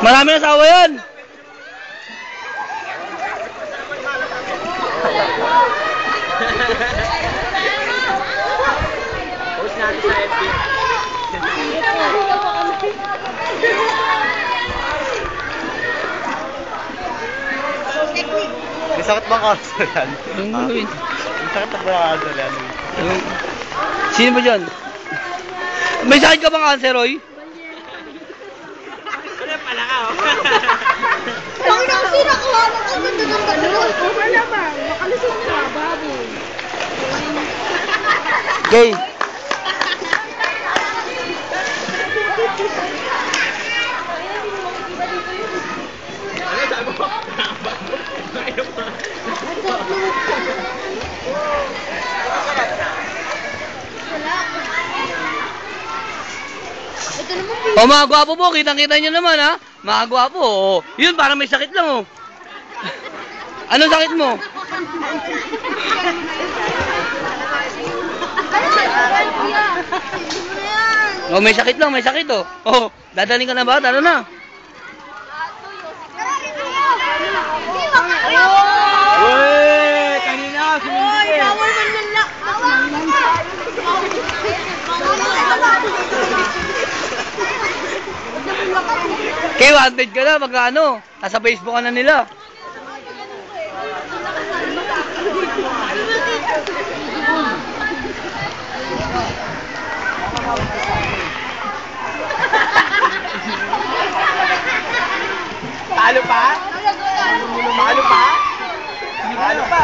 Marami na asawa yan. Post natin sa FB. May sakit bang cancer yan? May sakit na ba ang cancer yan? Sino ba dyan? May sakit ka bang cancer, Roy? Ano pala ka, oh? Bakit ako sinakuha ng ganda-ganda? Wala ba? Makalusot ka, baboy. Okay. Ano sabi mo? Ito naman O mga gwapo po, kitang-kita nyo naman ha. Mga gwapo, oh. Yun, parang may sakit lang oh. Anong sakit mo? Oh, may sakit lang, may sakit oh. Oh, dadaling ka na ba? Tara na. Uy! Kanina, sumindi eh. Kaya wanted ka na, pagka ano, nasa Facebook ka na nila. Talo pa? Talo pa? Talo pa?